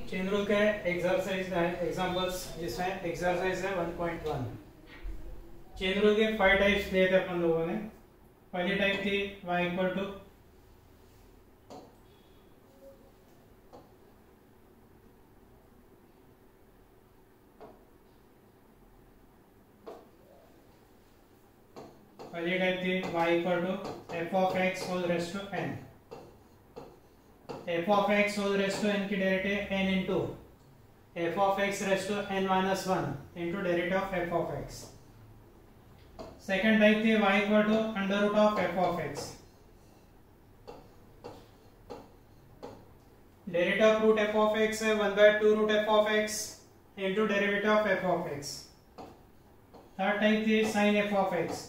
Chain rule के exercise examples जिसमें exercise है 1.1। चेन रूल के 5 टाइप्स लिए थे अपन लोगों ने। पहली टाइप थी y equal to y equal to f of x whole raised to n। f of x whole raised to n की derivative n into f of x raised to n minus 1 into derivative of f of x। Second type थी y equal to under root of f of x। Derivative of root f of x है 1/2 root f of x into derivative of f of x। Third type थी sin f of x।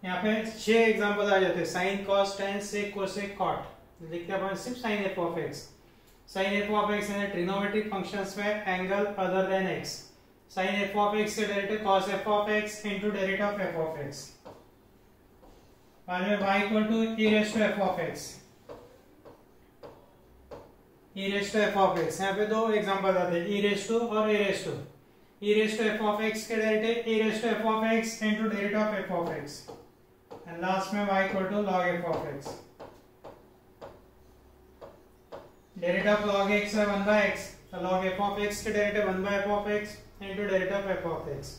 यहाँ पे 6 example आ जाते हैं, sine cos tan sec cosec cot. लिखते हैं अपन सिर्फ sine f of x. Sine f of x यानी ट्रिग्नोमेट्रिक फंक्शंस में angle other than x. Sine f of x के derivative cos f of x into derivative of f of x. बाद में y equal to e raise to f of x. e raise to f of x, यहाँ पे दो example आते हैं, e raise to और a raise to. e raise to f of x के derivative e raise to f of x into derivative of f of x. And last में y equal to log f of x। Derivative of log x है 1/x, तो log f of x के derivative 1/f of x into derivative of f of x।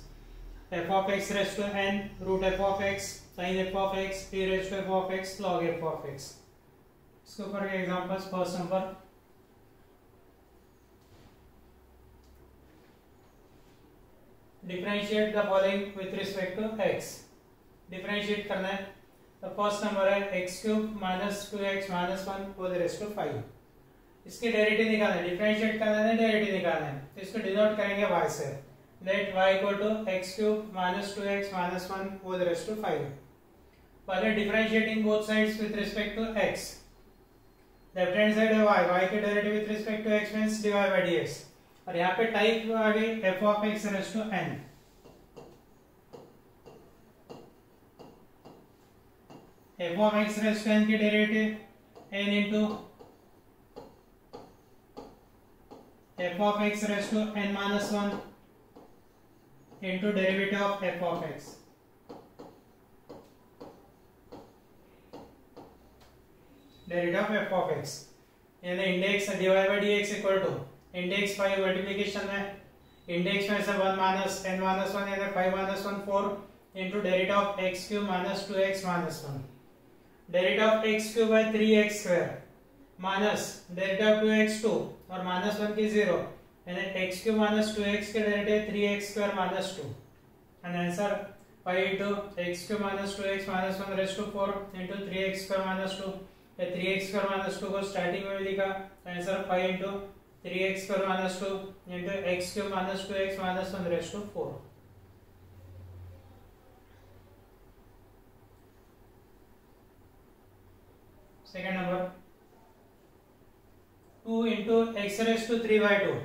f of x raise to n root f of x sin f of x e raise to f of x log f of x। इसके ऊपर के examples. First number, differentiate the following with respect to x। Differentiate करना है तो first number है x cube minus 2x minus 1 whole raise to 5। इसके derivative निकालना है, डिफरेंशिएट करना है, डेरिवेटिव निकालना है, तो इसको डिनोट करेंगे y से। Let y equal to x cube minus 2x minus 1 whole raise to 5। पहले differentiating both sides with respect to x। Left hand side है y के derivative with respect to x means dy by dx, और यहाँ पे type आ गई f of x raise to n। f of x raise to n की derivative n into f of x raise to n minus 1 into derivative of f of x। Derivative of f of x यानी index dy by dx equal to index 5 multiplication में index में से 1 minus n minus 1 यानी 5 minus 1 4 into derivative of x cube minus 2x minus 1। Derivative of x cube है 3x square minus derivative of 2x 2 और minus 1 की 0 यानी x cube minus 2x के derivative 3x square minus 2। And answer 5 into x cube minus 2x minus 1 raise to 4 into 3x square minus 2। या 3x square minus 2 को starting में भी लिखा, तो answer 5 into 3x square minus 2 into x cube minus 2x minus 1 raise to 4। Second number, 2 into x raise to 3/2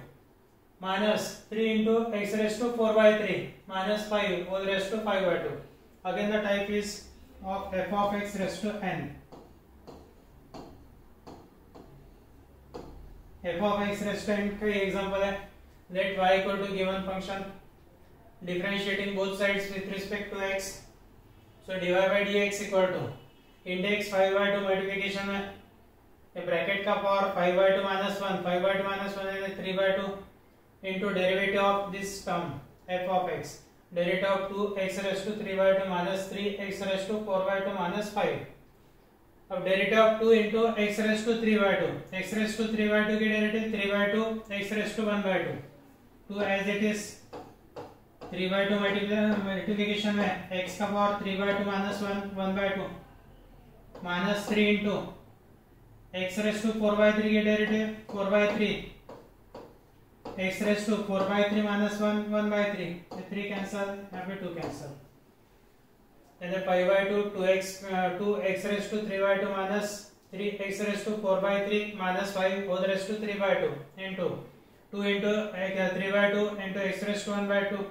minus 3 into x raise to 4/3 minus 5 whole raise to 5/2। Again the type is of f of x raise to n। f of x raise to n का example है, let y equal to given function differentiating both sides with respect to x। So dy by dx equal to index 5/2 multiplication में bracket का power 5/2 minus 1 5/2 minus 1 यानी 3/2 into derivative of this term f of x। Derivative of 2x raise to 3/2 minus 3x raise to 4/2 minus 5। अब derivative of 2 into x raise to 3/2, x raise to 3/2 की derivative 3/2 x raise to 1/2 2 as it is 3/2 multiplication में x का power 3/2 minus 1 1/2 minus 3 into x raise to 4/3 की derivative 4/3 x raise to 4/3 minus 1 1/3, 3 cancel, यहाँ पे 2 cancel, यानी 5/2 2x raise to 3/2 minus 3x raise to 4/3 minus 5 whole raise to 3/2 into 2 into 3/2 into x raise to 1/2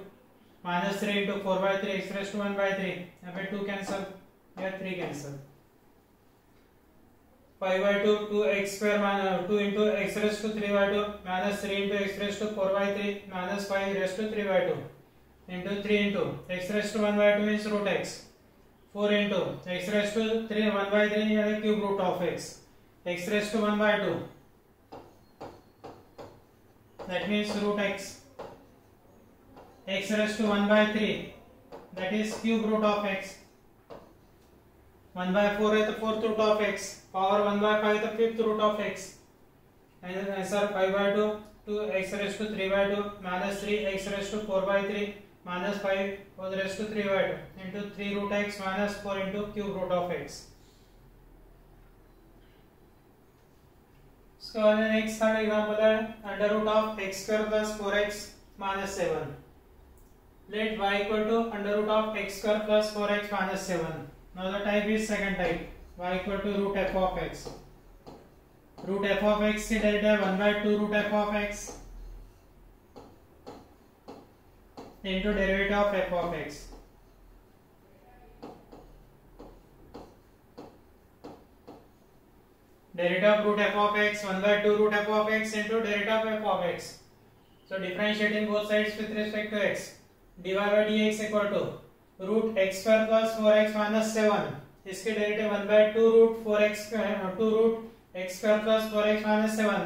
minus 3 into 4/3 x raise to 1/3, यहाँ पे 2 cancel, या 3 cancel. 5/2 2x square minus 2 into x raised to 3/2 minus 3 into x raised to 4/3 minus 5 raised to 3/2 into 3 into x raised to 1/2 means root x, 4 into x raised to 3 1/3 is the cube root of x raised to 1/2 that means root x raised to 1/3 that is cube root of x, 1/4 है तो fourth root of x, power 1/5 तो fifth root of x, and answer 5/2 to x raised to 3/2 minus 3 x raised to 4/3 minus 5 raised to 3/2 into 3 root x minus 4 into cube root of x. इसके बाद next third example है under root of x square plus 4x minus 7. Let y equal to under root of x square plus 4x minus 7. Now the type is second type. Y equal to root f of x. Root f of x की derivative 1/2 root f of x into derivative of f of x. Derivative of root f of x 1/2 root f of x into derivative of f of x. So differentiating both sides with respect to x. dy by dx equal to root x square plus 4x minus 7. इसके derivative 1/2 root 4x 2 root x square plus 4x minus 7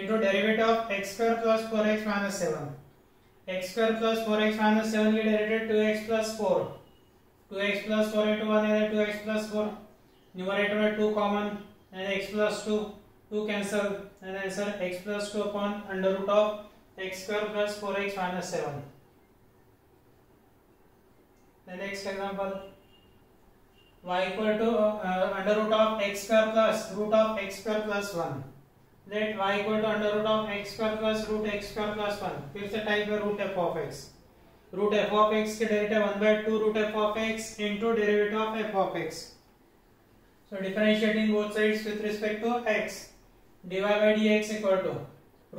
into derivative of x square plus 4x minus 7. x square plus 4x minus 7 की derivative 2x plus 4. 2x plus 4 into 1 is 2x plus 4. Numerator में 2 common and x plus 2 cancel and answer x plus 2 upon under root of x square plus 4x minus 7. The next example, y equal to under root of x square plus root of x square plus 1. Let y equal to under root of x square plus root x square plus 1. फिर से type है root f of x. Root f of x के derivative 1/2 root f of x into derivative of f of x. So differentiating both sides with respect to x. dy by dx equal to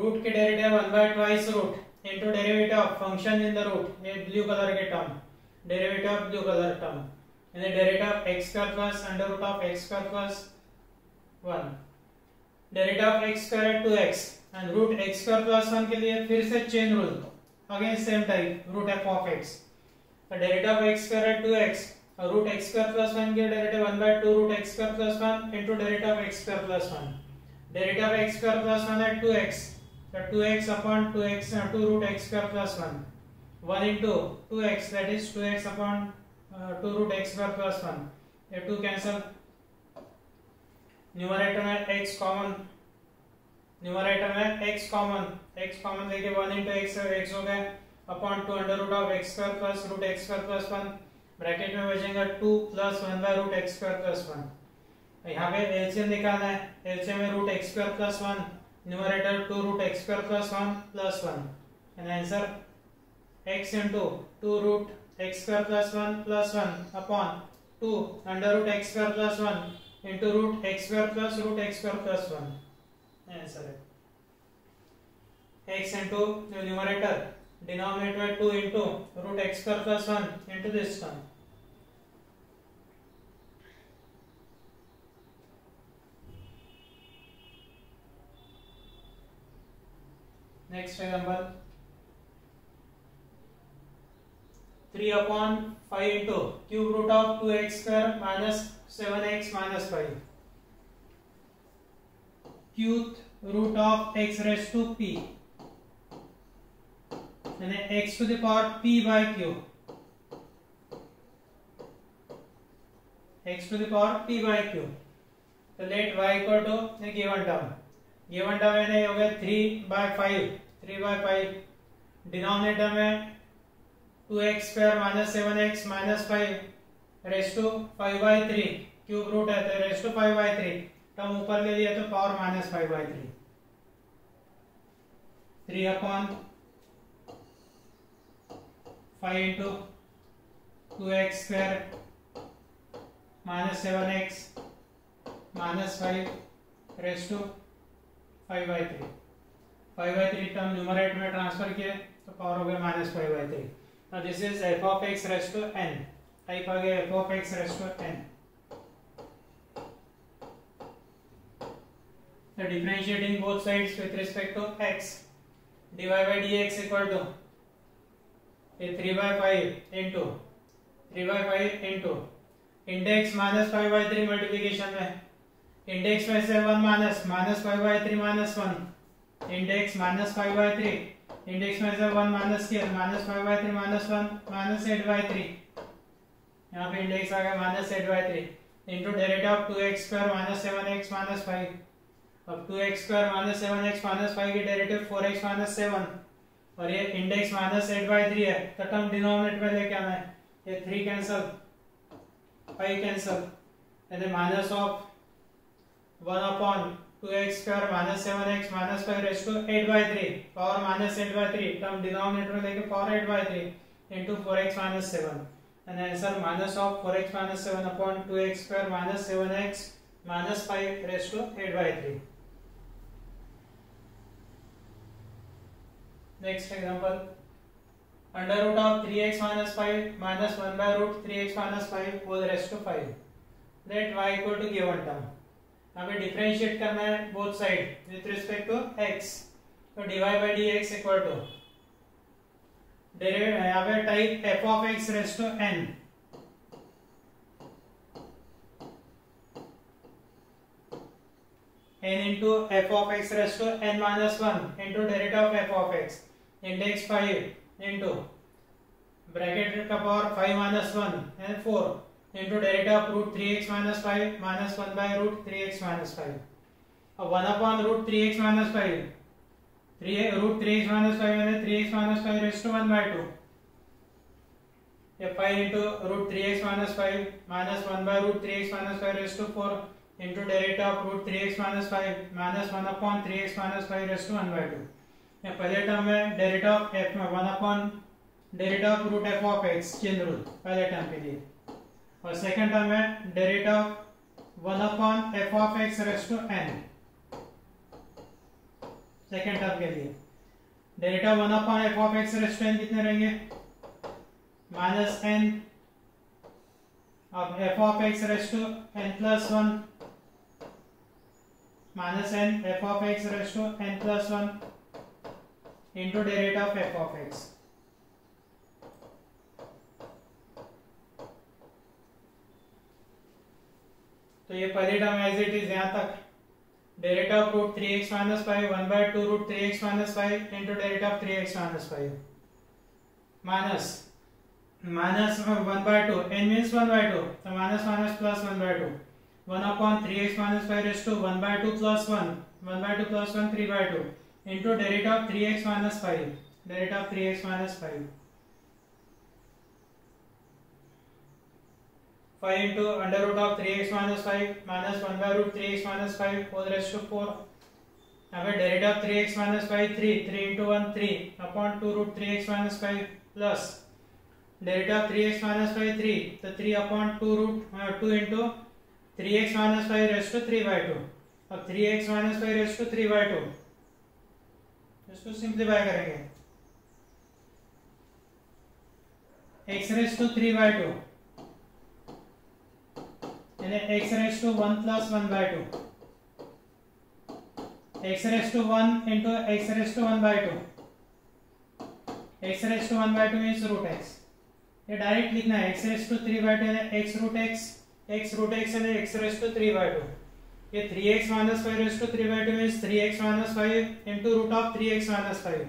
root के derivative 1/2 root into derivative of function in the root. ये blue color के term. Derivative of blue color term and the derivative of x square plus under root of x square plus 1. Derivative of x square 2x and root x square plus 1 के लिए फिर से chain rule again same type root f of x. The derivative of x square 2x और root x square plus 1 के derivative 1/2 root x square plus 1 into derivative of x square plus 1. Derivative of x square plus 1 है 2x. So 2x upon 2x 2 root x square plus 1. 1 into 2x that is 2x upon 2 root x square plus 1. ये 2 cancel. Numerator में x common, numerator में x common लेके 1 into x हो गया upon 2 under root of x square plus root x square plus 1. Bracket में बचेगा 2 plus 1 by root x square plus 1. यहाँ पे एलसीएम निकालना है. एलसीएम में root x square plus 1, numerator 2 root x square plus 1 plus 1. And answer x into 2 root x square plus 1 plus 1 upon 2 under root x square plus 1 into root x square plus root x square plus 1. Answer है x into the numerator denominator 2 into root x square plus 1 into this term. Next example, 3 upon 5 into cube root of 2x square minus 7x minus 5. Cube root of x raised to p. And x to the power p by q. X to the power p by q. So let y equal to the given term. Given term है हो गया 3/5. Denominator में 2x square minus 7x minus 5 raised to 5/3. Cube root है तो raised to 5/3. Term ऊपर ले लिया तो power minus 5/3. 3 upon 5 into 2x square minus 7x minus 5 raised to 5/3. 5/3 term numerator में ट्रांसफर किया तो पावर हो गया -5/3. Now this is f of x raised to n. Type आ गया f of x raised to n. So differentiating both sides with respect to x, dy by dx equal to 3 by 5 into index minus 5/3 multiplication में index में से 1 minus 5/3 minus 1 index minus 5/3 index में से 1 minus किया minus 5/3 minus 1 minus 8/3 यहाँ पे index आ गया minus 8/3 into derivative of 2x square minus 7x minus 5। अब 2x square minus 7x minus 5 की डेरिवेटिव 4x माइनस 7 और ये इंडेक्स माइनस 8/3 है तो टर्म डिनोमिनेटर में लेके आना है। ये 3 कैंसिल 5 कैंसिल यानी minus of 1/2x square minus 7x minus 5 raise to 8/3 power minus 8/3 term denominator में लेके power 8/3 into 4x minus 7 and answer minus of 4x minus 7 upon 2x square minus 7x minus 5 raised to 8/3. Next example, under root of 3x minus 5 minus 1 by root 3x minus 5 whole raised to 5. Let y equal to given term. हमें differentiate करना है both side with respect to x. तो dy by dx equal to यहाँ पे type f of x raised to n into f of x raised to n minus 1 into derivative of f of x index 5 into bracket का power 5 minus 1 and 4 into derivative of root 3x minus 5 minus 1 by root 3x minus 5 अब 1 upon root 3x minus 5 root 3x minus 5 यानी 3x minus 5 raised to 1 by 2 ये 5 into root 3x minus 5 minus 1 by root 3x minus 5 raised to 4 into derivative of root 3x minus 5 minus 1 upon 3x minus 5 raised to 1 by 2 ये पहले term में derivative of f में 1 upon derivative of root f of x chain rule पहले term के लिए और second term में derivative of 1 upon f of x raised to n second term के लिए derivative 1 upon f of x raised to n कितने रहेंगे minus n अब f of x raised to n plus 1 minus n f of x raised to n plus 1 into derivative of f of x। तो ये पहली term as it is यहाँ तक derivative of root 3x minus 5 1 by 2 root 3x minus 5 into derivative of 3x minus 5 minus 1 by 2 n means 1 by 2 so minus minus plus 1 by 2 1 upon 3x minus 5 raised to 1 by 2 plus 1 1 by 2 plus 1 3 by 2 into derivative of 3x minus 5 derivative of 3x minus 5 5 into under root of 3x minus 5 minus 1 by root 3x minus 5 whole raised to 4 now derivative of 3x minus 5 3 into 1 3 upon 2 root 3x minus 5 plus derivative of 3x minus 5 3 so 3 upon 2 root 2 into 3x minus 5 raised to 3 by 2 अब 3x minus 5 raised to 3 by 2 इसको simplify करेंगे x raised to 3 by 2 यानी x raised to 1 plus 1 by 2 x raised to 1 into x raised to 1 by 2 x raised to 1 by 2 means root x ये direct लिखना है x raised to 3 by 2 यानी x root x यानी x raised to 3 by 2 ये 3x minus 5 raised to 3 by 2 means 3x minus 5 into root of 3x minus 5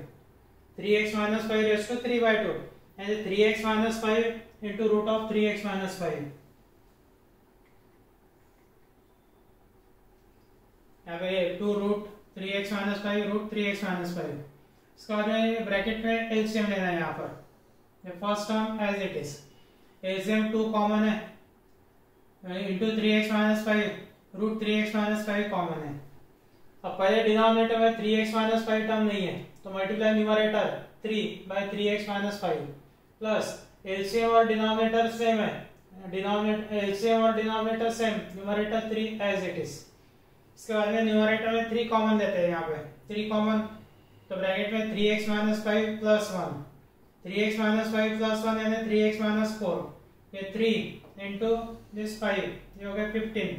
3x minus 5 raised to 3 by 2 यानी 3x minus 5 into root of 3x minus 5 यहाँ पे 2 root 3x minus 5 root 3x minus 5 इसका बाद में bracket में LCM लेना है यहाँ पर ये first term as it is LCM 2 common है into 3x minus 5 root 3x minus 5 common है अब पहले डिनोमिनेटर में 3x minus 5 टर्म नहीं है तो multiply numerator 3 by 3x minus 5 plus LCM और डिनोमिनेटर सेम है एलसीएम और denominator same numerator 3 as it is इसके बाद में न्यूमरेटर में 3 कॉमन देते हैं यहाँ पे 3 कॉमन तो ब्रैकेट में 3x minus 5 plus 1 3x minus 5 plus 1 यानी 3x minus 4 ये 3 into this 5 ये हो गया 15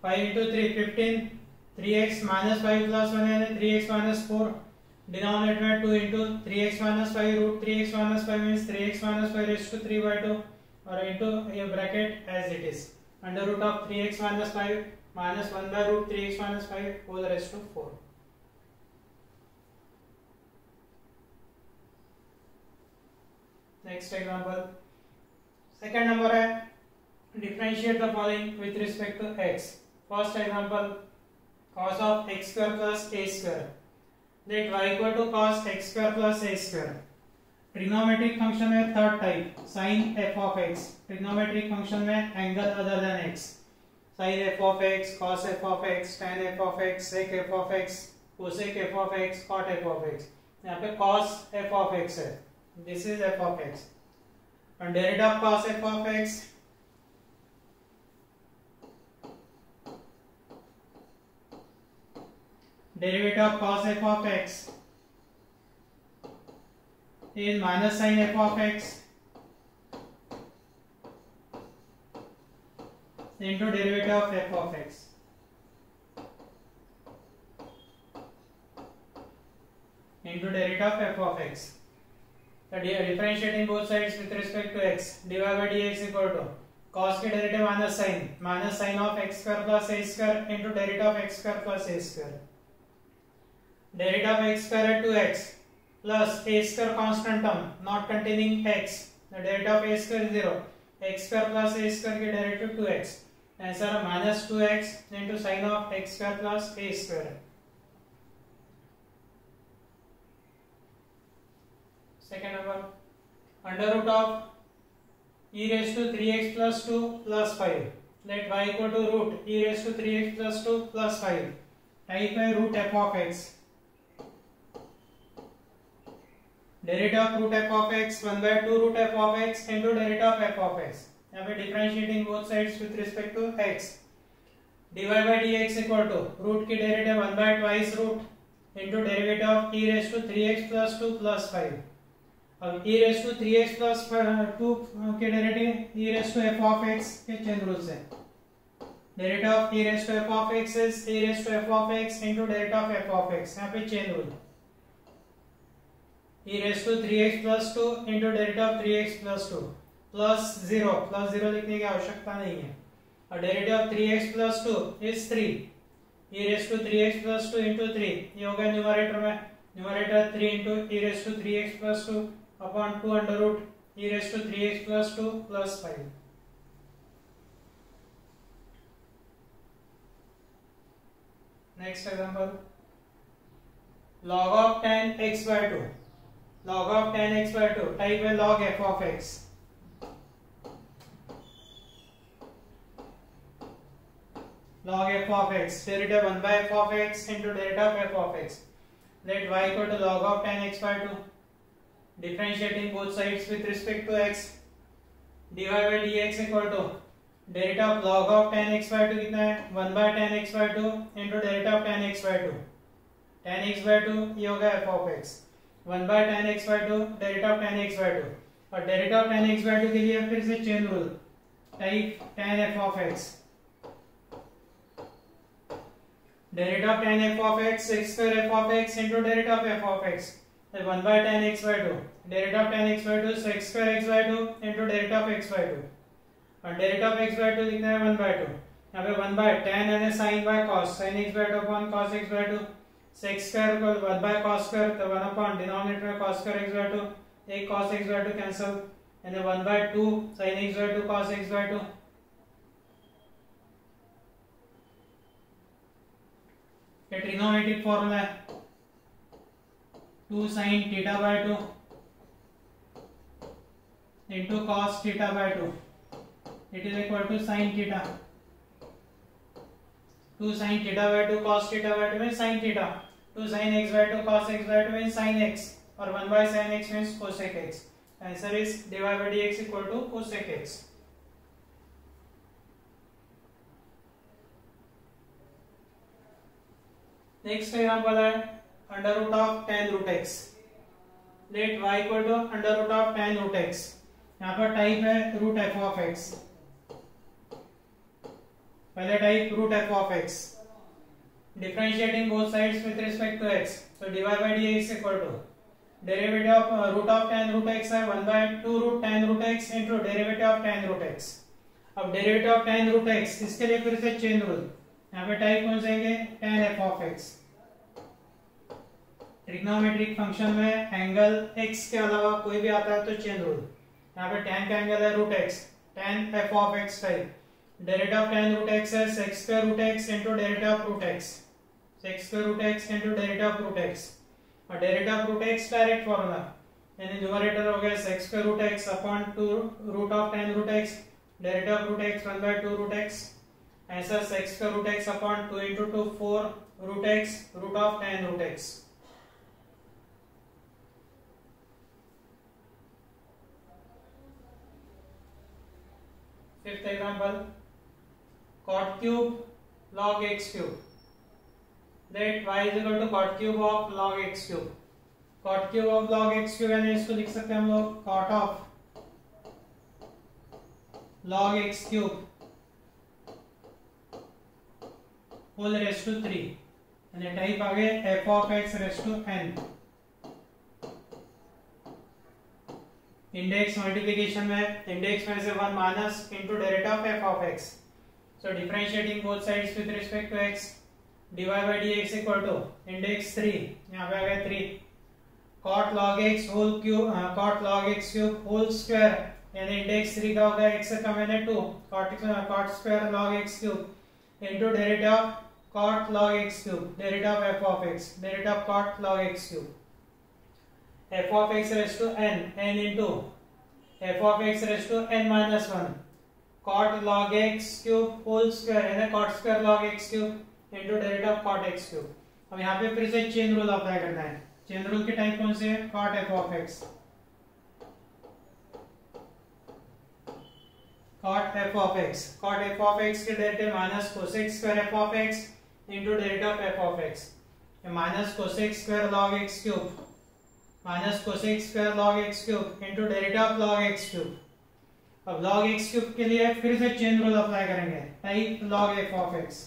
5 into 3 15 3x minus 5 plus 1 यानी 3x minus 4 डिनोमिनेटर में 2 into 3x minus 5 root 3x minus 5 means 3x minus 5 raised to 3 by 2 और into ये bracket as it is under root of 3x minus 5 minus 1 by root 3x minus 5 whole raised to 4. Next example, second number है differentiate the following with respect to x. First example, cos of x square plus a square. Let y equal to cos x square plus a square. Trigonometric function में third type sin f of x. Trigonometric function में angle other than x. Sin f of x, cos f of x, tan f of x, sec f of x, cosec f of x, cot f of x. यहाँ पे cos f of x है. This is f of x. And derivative of cos f of x derivative of cos f of x is minus sin f of x into derivative of f of x. Into derivative of f of x. So differentiating both sides with respect to x, dy by dx equal to cos के derivative minus sin of x square plus a square into derivative of x square plus a square. Derivative of x square at 2x plus a square constant term not containing x. The derivative of a square is 0. X square plus a square के derivative 2x. Answer minus 2x into sin of x square plus a square. Second number, under root of e raised to 3x plus 2 plus 5. Let y equal to root e raised to 3x plus 2 plus 5. Type है root f of x. Derivative of root f of x 1 by 2 root f of x into derivative of f of x. यहाँ पे differentiating both sides with respect to x. dy by dx equal to root की derivative 1 by twice root into derivative of e raised to 3x plus 2 plus 5. अब e raised to 3x plus 2 के derivative e raised to f of x के chain rule से. Derivative of e raised to f of x is e raised to f of x into derivative of f of x. यहाँ पे chain rule. e raised to 3x plus 2 into derivative of 3x plus 2 plus 0 लिखने की आवश्यकता नहीं है. और derivative of 3x plus 2 is 3. e raised to 3x plus 2 into 3 ये होगा न्यूमरेटर में. Numerator 3 into e raised to 3x plus 2 upon 2 under root e raised to 3x plus 2 plus 5. Next example, log of tan x by 2. Log of tan x by 2 type है log f of x. Log f of x derivative 1 by f of x into derivative of f of x. Let y equal to log of tan x by 2. Differentiating both sides with respect to x. dy by dx equal to derivative of log of tan x by 2 कितना है 1 by tan x by 2 into derivative of tan x by 2. Tan x by 2 ये होगा f of x. 1 by tan x by 2 derivative of tan x by 2. और derivative of tan x by 2 के लिए फिर से chain rule type tan f of x. Derivative of tan f of x x square f of x into derivative of f of x. 1 by tan x by 2. Derivative of tan x by 2 is x square x by 2 into derivative of x by 2. और derivative of x by 2 लिखना है 1 by 2. यहाँ पे 1 by tan यानी sin by cos sin x by 2 upon cos x by 2. sec square को 1 by cos square तो 1 upon denominator में cos square x by 2. एक cos x by 2 cancel यानी 1 by 2 sin x by 2 cos x by 2. ये trigonometric formula है 2 sin theta by 2 into cos theta by 2. It is equal to sin theta. 2 sin theta by 2 cos theta by 2 means sin theta. 2 sin x by 2 cos x by 2 means sin x. और 1 by sin x means cosec x. Answer is dy by dx equal to cosec x. Next example है under root of tan root x. Let y equal to under root of tan root x. यहाँ पर type है root f of x. पहले type root f of x. differentiating both sides with respect to x. So dy by dx equal to derivative of root of tan root x है 1 by 2 root tan root x into derivative of tan root x. अब derivative of tan root x इसके लिए फिर से chain rule, यहाँ पे type कौन से आएंगे tan f of x. Trigonometric function में एंगल x के अलावा कोई भी आता है तो चेन रूल. यहाँ पे tan का एंगल है root x, tan f of x type. Derivative of tan root x है sec square root x into derivative of root x. sec square root x into derivative of root x. और derivative of root x direct formula, यानी न्यूमरेटर हो गया sec square root x upon 2 root of tan root x, derivative of root x 1 by 2 root x. ऐसा sec square root x upon 2 into 2 4 root x root of tan root x. Fifth example, cot cube log x cube. That y is equal to cot cube of log x cube. Cot cube of log x cube यानी इसको लिख सकते हैं हम लोग cot of log x cube whole raised to 3 यानी type आ गए f of x raised to n. Index multiplication में इंडेक्स में से 1 minus into derivative of f of x. So differentiating both sides with respect to x, dy by dx equal to index 3, यहाँ पे आ गया 3, cot log x whole cube cot log x cube whole square यानी index 3 का होगा x से कम है 2, cot square log x cube into derivative of cot log x cube, derivative of f of x, derivative of cot log x cube, f of x raised to n into f of x raised to n minus 1, cot log x cube whole square यानी cot square log x cube into derivative of cot x cube. अब यहाँ पे फिर से chain rule apply करना है. Chain rule के type कौन से है? cot f of x. cot f of x. cot f of x के derivative minus cosec square f of x into derivative of f of x. Minus cosec square log x cube minus cosec square log x cube into derivative of log x cube. अब log x cube के लिए फिर से chain rule apply करेंगे. Type log f of x.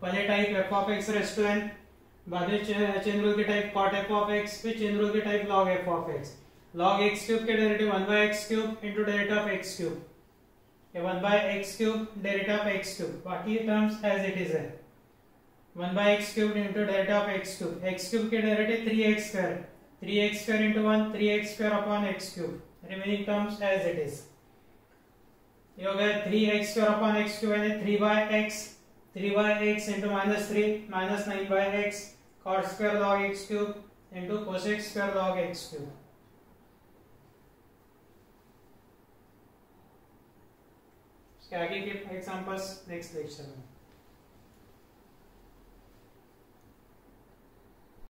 पहले type f of x raised to n, बाद में chain rule के type cot f of x, फिर चेन रूल के type log f of x. log x cube के derivative 1 by x cube into derivative of x cube. ये 1 by x cube derivative of x cube. बाकी terms as it is है. 1 by x cube into derivative of x cube. x cube के derivative 3x square. 3x square into 1 3x square upon x cube. Remaining terms as it is. ये हो गया 3x square upon x cube यानी 3 by x into minus 3 minus 9 by x cot square log x cube into cosec square log x cube. इसके आगे के examples next lecture में.